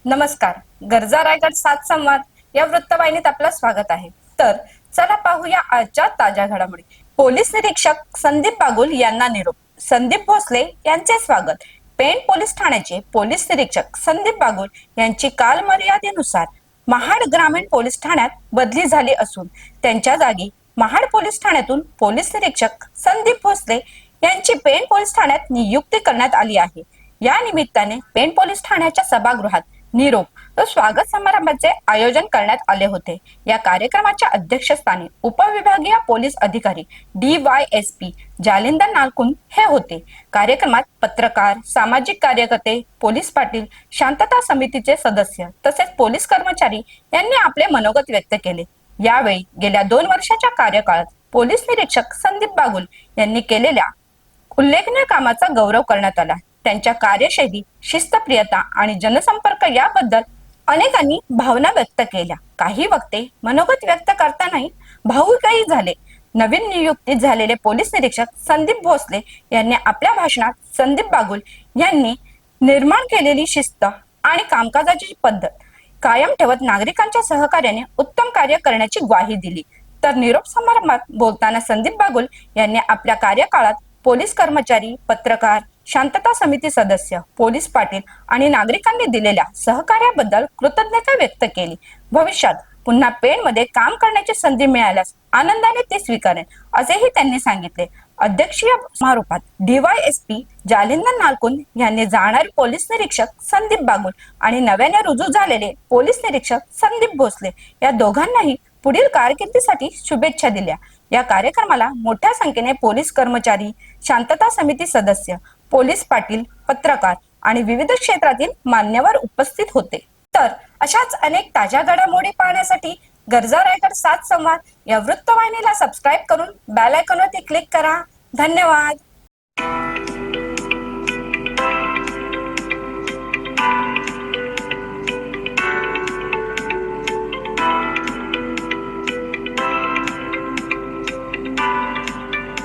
नमस्कार. गरजा रायगड सात संवाद या वृत्तवाहिनीत आपलं स्वागत आहे. तर चला पाहूया आजच्या ताज्या घडामोडी. पोलीस निरीक्षक संदीप बागुल यांना निरोप. संदीप भोसले यांचे स्वागत. पेण पोलीस ठाण्याचे पोलीस निरीक्षक संदीप बागुल यांची कालमर्यादेनुसार महाड ग्रामीण पोलीस ठाण्यात बदली झाली असून त्यांच्या जागी महाड पोलीस ठाण्यातून पोलीस निरीक्षक संदीप भोसले यांची पेण पोलीस ठाण्यात नियुक्ती करण्यात आली आहे. या निमित्ताने पेण पोलीस ठाण्याच्या सभागृहात निरोप व स्वागत समारंभाचे आयोजन करण्यात आले होते. या कार्यक्रमाच्या अध्यक्षस्थानी उपविभागीय पोलीस अधिकारी DYSP जालिंदर नालकुन हे होते. कार्यक्रमात पत्रकार, सामाजिक कार्यकर्ते, पोलीस पाटील, शांतता समितीचे सदस्य तसेच पोलीस कर्मचारी यांनी आपले मनोगत व्यक्त केले. यावेळी गेल्या 2 वर्षाच्या कार्यकाळात पोलीस निरीक्षक संदीप बागुल यांनी केलेल्या उल्लेखनीय कामाचा गौरव करण्यात आला. त्यांच्या कार्यशैली, शिस्तप्रियता आणि जनसंपर्क याबद्दल अनेकांनी भावना व्यक्त केल्या. काही वक्ते मनोगत व्यक्त करतानाही भावुकही झाले. नवीन नियुक्तीत झालेले पोलीस निरीक्षक संदीप भोसले यांनी आपल्या भाषणात संदीप बागुल यांनी निर्माण केलेली शिस्त आणि कामकाजाची पद्धत कायम ठेवत नागरिकांच्या सहकार्याने उत्तम कार्य करण्याची ग्वाही दिली. तर निरोप समारंभात बोलताना संदीप बागुल यांनी आपल्या कार्यकाळात पोलीस कर्मचारी, पत्रकार, शांतता समिती सदस्य, पोलीस पाटील आणि नागरिकांनी दिलेल्या सहकार्याबद्दल कृतज्ञता व्यक्त केली. भविष्यात पुन्हा पेणमध्ये काम करण्याची संधी मिळाल्यास आनंदाने ते स्वीकारेन असेही त्यांनी सांगितले. अध्यक्षीय समारोपात DYSP जालिंदर नालकुन यांनी जाणारे पोलीस निरीक्षक संदीप बागुल आणि नव्याने रुजू झालेले पोलीस निरीक्षक संदीप भोसले या दोघांनाही पुढील कारकिर्दीसाठी शुभेच्छा दिल्या. या कार्यक्रमाला मोठ्या संख्येने पोलीस कर्मचारी, शांतता समिती सदस्य, पोलीस पाटील, पत्रकार आणि विविध क्षेत्रातील मान्यवर उपस्थित होते. तर अशाच अनेक ताज्या घडामोडी पाहण्यासाठी गरजा रायगड सात संवाद या वृत्तवाहिनीला सबस्क्राईब करून बेल आयकॉनवरती क्लिक करा. धन्यवाद.